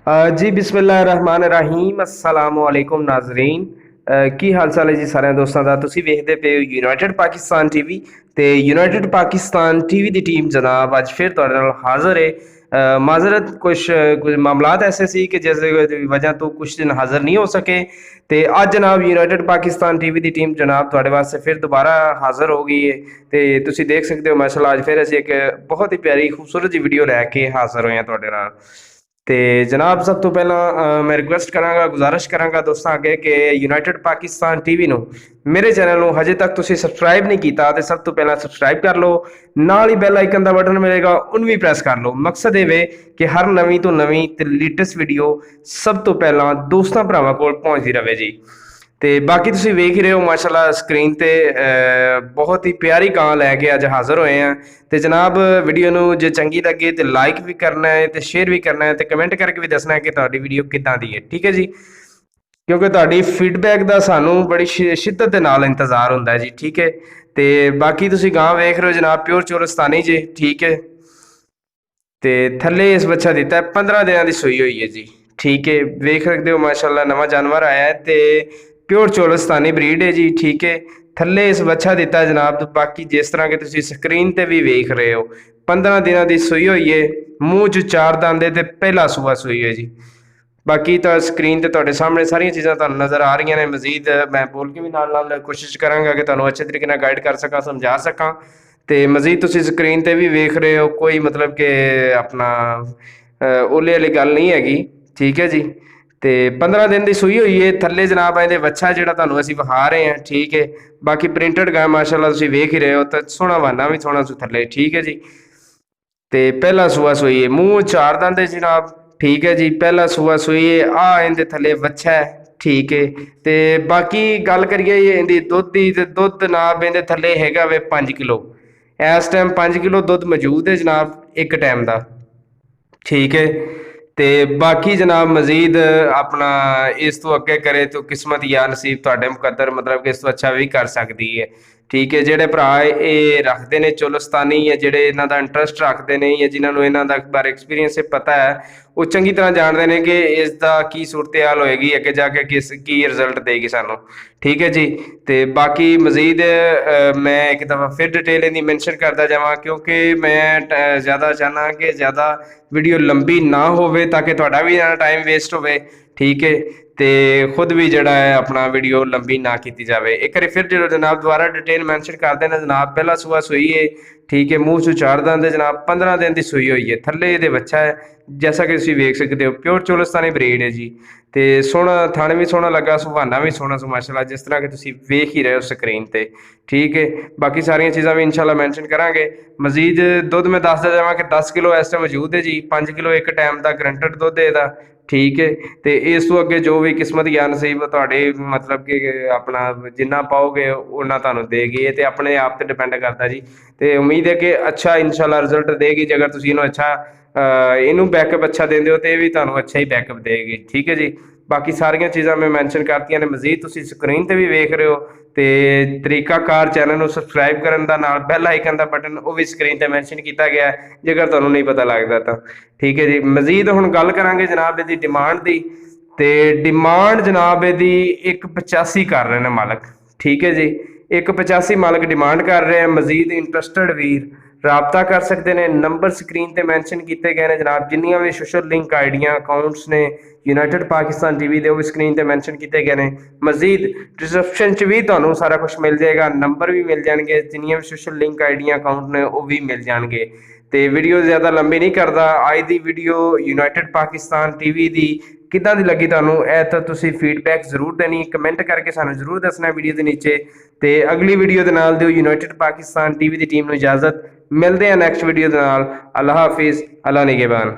जी बिस्मिल्लाहिर्रहमानिर्रहीम अस्सलामु अलैकुम नाज़रीन। ਕੀ ਹਾਲ ਚਾਲ ਹੈ ਜੀ ਸਾਰਿਆਂ ਦੋਸਤਾਂ ਦਾ। ਤੁਸੀਂ ਵੇਖਦੇ ਪਏ ਹੋ ਯੂਨਾਈਟਿਡ ਪਾਕਿਸਤਾਨ ਟੀਵੀ ਤੇ ਯੂਨਾਈਟਿਡ ਪਾਕਿਸਤਾਨ ਟੀਵੀ ਦੀ ਟੀਮ ਜਨਾਬ ਅੱਜ ਫਿਰ ਤੁਹਾਡੇ ਨਾਲ ਹਾਜ਼ਰ ਹੈ। ਮਾਜ਼ਰਤ ਕੁਝ ਮਾਮਲਾਤ ऐसे ਸੀ ਕਿ ਜਿਸ ਦੀ ਵਜ੍ਹਾ ਤੋਂ ਕੁਝ ਦਿਨ ਹਾਜ਼ਰ ਨਹੀਂ ਹੋ ਸਕੇ ਤੇ ਅੱਜ ਜਨਾਬ ਯੂਨਾਈਟਿਡ ਪਾਕਿਸਤਾਨ ਟੀਵੀ ਦੀ ਟੀਮ ਜਨਾਬ ਤੁਹਾਡੇ ਵਾਸਤੇ ਫਿਰ ਦੁਬਾਰਾ ਹਾਜ਼ਰ ਹੋ ਗਈ ਹੈ ਤੇ ਤੁਸੀਂ ਦੇਖ ਸਕਦੇ ਹੋ ਮਾਸ਼ਾਅੱਲਾ ਅੱਜ ਫਿਰ ਅਸੀਂ ਇੱਕ ਬਹੁਤ ਹੀ ਪਿਆਰੀ ਖੂਬਸੂਰਤ ਜਿਹੀ ਵੀਡੀਓ ਲੈ ਕੇ ਹਾਜ਼ਰ ਹੋਏ ਹਾਂ ਤੁਹਾਡੇ ਨਾਲ। ਤੇ ਜਨਾਬ ਸਭ ਤੋਂ ਪਹਿਲਾਂ ਮੈਂ ਰਿਕੁਐਸਟ ਕਰਾਂਗਾ ਗੁਜ਼ਾਰਿਸ਼ ਕਰਾਂਗਾ ਦੋਸਤਾਂ ਅੱਗੇ ਕਿ ਯੂਨਾਈਟਿਡ ਪਾਕਿਸਤਾਨ ਟੀਵੀ ਨੂੰ ਮੇਰੇ ਚੈਨਲ ਨੂੰ ਹਜੇ ਤੱਕ ਤੁਸੀਂ ਸਬਸਕ੍ਰਾਈਬ ਨਹੀਂ ਕੀਤਾ ਤੇ ਸਭ ਤੋਂ ਪਹਿਲਾਂ ਸਬਸਕ੍ਰਾਈਬ ਕਰ ਲਓ, ਨਾਲ ਹੀ ਬੈਲ ਆਈਕਨ ਦਾ ਬਟਨ ਮਿਲੇਗਾ ਉਹਨੂੰ ਵੀ ਪ੍ਰੈਸ ਕਰ ਲਓ। ਮਕਸਦ ਇਹ ਵੇ ਕਿ ਹਰ ਨਵੀਂ ਤੋਂ ਨਵੀਂ ਤੇ ਲੇਟੈਸਟ ਵੀਡੀਓ ਸਭ ਤੋਂ ਪਹਿਲਾਂ ਦੋਸਤਾਂ ਭਰਾਵਾਂ ਕੋਲ ਪਹੁੰਚਦੀ ਰਹੇ ਜੀ। ਤੇ ਬਾਕੀ ਤੁਸੀਂ ਵੇਖ ਹੀ ਰਹੇ ਹੋ ਮਾਸ਼ਾਅੱਲਾ ਸਕਰੀਨ ਤੇ ਬਹੁਤ ਹੀ ਪਿਆਰੀ ਗਾਂ ਲੈ ਕੇ ਅੱਜ ਹਾਜ਼ਰ ਹੋਏ ਆ ਤੇ ਜਨਾਬ ਵੀਡੀਓ ਨੂੰ ਜੇ ਚੰਗੀ ਲੱਗੇ ਤੇ ਲਾਈਕ ਵੀ ਕਰਨਾ ਹੈ ਤੇ ਸ਼ੇਅਰ ਵੀ ਕਰਨਾ ਹੈ ਤੇ ਕਮੈਂਟ ਕਰਕੇ ਵੀ ਦੱਸਣਾ ਹੈ ਕਿ ਤੁਹਾਡੀ ਵੀਡੀਓ ਕਿੱਦਾਂ ਦੀ ਹੈ, ਠੀਕ ਹੈ ਜੀ। ਕਿਉਂਕਿ ਤੁਹਾਡੀ ਫੀਡਬੈਕ ਦਾ ਸਾਨੂੰ ਬੜੀ ਸ਼ਿੱਦਤ ਦੇ ਨਾਲ ਇੰਤਜ਼ਾਰ ਹੁੰਦਾ ਹੈ ਜੀ, ਠੀਕ ਹੈ। ਤੇ ਬਾਕੀ ਤੁਸੀਂ ਗਾਂ ਵੇਖ ਰਹੇ ਹੋ ਜਨਾਬ ਪਿਓਰ ਚੋਲਸਤਾਨੀ ਜੀ, ਠੀਕ ਹੈ। ਤੇ ਥੱਲੇ ਇਸ ਬੱਚਾ ਦਿੱਤਾ ਹੈ 15 ਦਿਨਾਂ ਦੀ ਸੂਈ ਹੋਈ ਹੈ ਜੀ, ਠੀਕ ਹੈ। ਵੇਖ ਸਕਦੇ ਹੋ ਮਾਸ਼ਾਅੱਲਾ ਨਵਾਂ ਜਾਨਵਰ ਆਇਆ ਹੈ ਤੇ प्योर चोलस्तानी ब्रीड है जी, ठीक है। थले इस बच्चा दिता जनाब तो बाकी जिस तरह के तुसी स्क्रीन ते भी वेख रहे हो 15 दिनों की सूई हुई है, मूँह च 4 दांदे ते पहला सूआ सूई है जी। बाकी तो स्क्रीन ते तुहाडे सामने सारियां चीज़ां तुहानूं नज़र आ रही ने। मजीद मैं बोल के भी नाल कोशिश करांगा कि तुहानूं अच्छे तरीके नाल गाइड कर सकां, समझा सकां। ते मजीद तुसी स्क्रीन ते भी वेख रहे हो, कोई मतलब कि अपना ओले वाली गल नहीं हैगी, ठीक है जी। ਤੇ 15 ਦਿਨ ਦੀ ਸੂਈ ਹੋਈ ਹੈ। ਥੱਲੇ ਜਨਾਬ ਇਹਦੇ ਵੱਛਾ ਜਿਹੜਾ ਤੁਹਾਨੂੰ ਅਸੀਂ ਵਿਖਾ ਰਹੇ ਹਾਂ, ਠੀਕ ਹੈ। ਬਾਕੀ ਪ੍ਰਿੰਟਡ ਗਾਂ ਮਾਸ਼ਾਅੱਲਾ ਤੁਸੀਂ ਵੇਖ ਹੀ ਰਹੇ ਹੋ ਤਾਂ ਸੋਹਣਾ ਵਾਨਾ ਵੀ ਸੋਹਣਾ ਸੂ ਥੱਲੇ, ਠੀਕ ਹੈ ਜੀ। ਤੇ ਪਹਿਲਾ ਸੂਆ ਸੂਈ ਹੈ, ਮੂੰਹ 4 ਦੰਦ ਹੈ ਜਨਾਬ, ਠੀਕ ਹੈ ਜੀ। ਪਹਿਲਾ ਸੂਆ ਸੂਈ ਹੈ, ਆ ਇਹਦੇ ਥੱਲੇ ਵੱਛਾ ਹੈ, ਠੀਕ ਹੈ। ਤੇ ਬਾਕੀ ਗੱਲ ਕਰੀਏ ਇਹਦੀ ਦੁੱਧ ਦੀ ਤੇ ਦੁੱਧ ਜਨਾਬ ਇਹਦੇ ਥੱਲੇ ਹੈਗਾ ਵੇ 5 ਕਿਲੋ। ਇਸ ਟਾਈਮ 5 ਕਿਲੋ ਦੁੱਧ ਮੌਜੂਦ ਹੈ ਜਨਾਬ ਇੱਕ ਟਾਈਮ ਦਾ, ठीक है। ਤੇ ਬਾਕੀ ਜਨਾਬ ਮਜ਼ੀਦ ਆਪਣਾ ਇਸ ਤੋਂ ਅੱਗੇ ਕਰੇ ਤਾਂ ਕਿਸਮਤ ਜਾਂ ਨਸੀਬ ਤੁਹਾਡੇ ਮੁਕੱਦਰ, ਮਤਲਬ ਕਿ ਇਸ ਤੋਂ ਅੱਛਾ ਵੀ ਕਰ ਸਕਦੀ ਹੈ, ਠੀਕ ਹੈ। ਜਿਹੜੇ ਭਰਾ ਇਹ ਰੱਖਦੇ ਨੇ ਚੋਲਸਤਾਨੀ ਜਾਂ ਜਿਹੜੇ ਇਹਨਾਂ ਦਾ ਇੰਟਰਸਟ ਰੱਖਦੇ ਨੇ ਜਾਂ ਜਿਨ੍ਹਾਂ ਨੂੰ ਇਹਨਾਂ ਦਾ ਬਾਰੇ ਐਕਸਪੀਰੀਅੰਸ ਪਤਾ ਹੈ ਉਹ ਚੰਗੀ ਤਰ੍ਹਾਂ ਜਾਣਦੇ ਨੇ ਕਿ ਇਸ ਦਾ ਕੀ ਸੂਰਤ ਹਾਲ ਹੋਏਗੀ ਅੱਗੇ ਜਾ ਕੇ, ਕੀ ਰਿਜ਼ਲਟ ਦੇਗੀ ਸਾਨੂੰ, ਠੀਕ ਹੈ ਜੀ। ਤੇ ਬਾਕੀ ਮਜ਼ੀਦ ਮੈਂ ਇੱਕ ਦਫਾ ਫਿਰ ਡਿਟੇਲ ਇਹਦੀ ਮੈਂਸ਼ਨ ਕਰਦਾ ਜਾਵਾਂ ਕਿਉਂਕਿ ਮੈਂ ਜ਼ਿਆਦਾ ਚਾਹੁੰਦਾ ਕਿ ਜ਼ਿਆਦਾ ਵੀਡੀਓ ਲੰਬੀ ਨਾ ਹੋਵੇ ਤਾਂ ਕਿ ਤੁਹਾਡਾ ਵੀ ਟਾਈਮ ਵੇਸਟ ਹੋਵੇ, ਠੀਕ ਹੈ। ਤੇ खुद भी जड़ा है अपना वीडियो लंबी ना की जाए। एक बार फिर जो जनाब दोबारा डिटेल मैंशन कर देना जनाब, पहला सूआ सूई है, ठीक है। मूँह चू 4 दंद जनाब, 15 दिन की सूई हुई है, थले ये बच्चा है जैसा कि तुम वेख सकते हो, प्योर चोलस्तानी ब्रीड है जी। तो सोहना थन भी सोहना लगा, सुहाना भी सोहना सो माशाअल्लाह जिस तरह कि तुम वेख ही रहे हो स्क्रीन पर, ठीक है। बाकी सारिया चीज़ा भी इंशाल्लाह मैंशन करांगे। मजीद दुध मैं दसदा जावां कि 10 किलो इस टाइम मौजूद है जी, 5 किलो एक टाइम का गरंटेड दुध है ਇਹਦਾ, ठीक है। तो इस तो अगे जो भी किस्मत या नसीब थोड़े मतलब कि अपना जिन्ना पाओगे उन्ना तुहानूं देगी, तो अपने आप पर डिपेंड करता जी। तो उम्मीद है कि अच्छा इंशाल्लाह रिजल्ट देगी जे अगर तुसीं इहनूं अच्छा इनू बैकअप अच्छा देंदे हो तो भी तुहानूं अच्छा ही बैकअप देगी, ठीक है जी। बाकी सारिया चीज़ां मैं मैंशन करतियां ने, मजीद तुसीं स्क्रीन पर भी वेख रहे हो। तो तरीकाकार चैनल को सबसक्राइब करने का नाल बैल आइकन का बटन वो भी स्क्रीन पर मैंशन किया गया है जेकर तुहानूं नहीं पता लगता तो, ठीक है जी। मजीद हुण गल करांगे जनाब इहदी डिमांड की। तो डिमांड जनाब इहदी 185 कर रहे हैं मालक, ठीक है जी। 185 मालक डिमांड कर रहे हैं। मजीद इंटरस्टड वीर राबता कर सकते हैं, नंबर स्क्रीन पर मैंशन किए गए हैं जनाब। जिन्नियां भी सोशल लिंक आईडियां अकाउंट्स ने यूनाइटेड पाकिस्तान टीवी के वो स्क्रीन पर मैंशन किए गए हैं। मजीद डिस्क्रिप्शन च भी तुहानूं सारा कुछ मिल जाएगा, नंबर भी मिल जाएंगे, जिन्नियां भी सोशल लिंक आईडियां अकाउंट ने वो भी मिल जाएंगे। तो वीडियो ज़्यादा लंबी नहीं करता, अज की वीडियो यूनाइटेड पाकिस्तान टीवी की किदां दी लगी तुहानूं ऐ तां तुसीं फीडबैक जरूर देनी, कमेंट करके सानूं जरूर दसना वीडियो के नीचे। तो अगली वीडियो के नाल दिओ यूनाइटेड पाकिस्तान टीवी की टीम नूं इजाजत, मिलते हैं नैक्सट वीडियो के नाल। अल्लाह हाफिज़, अल्लाह निगहबान।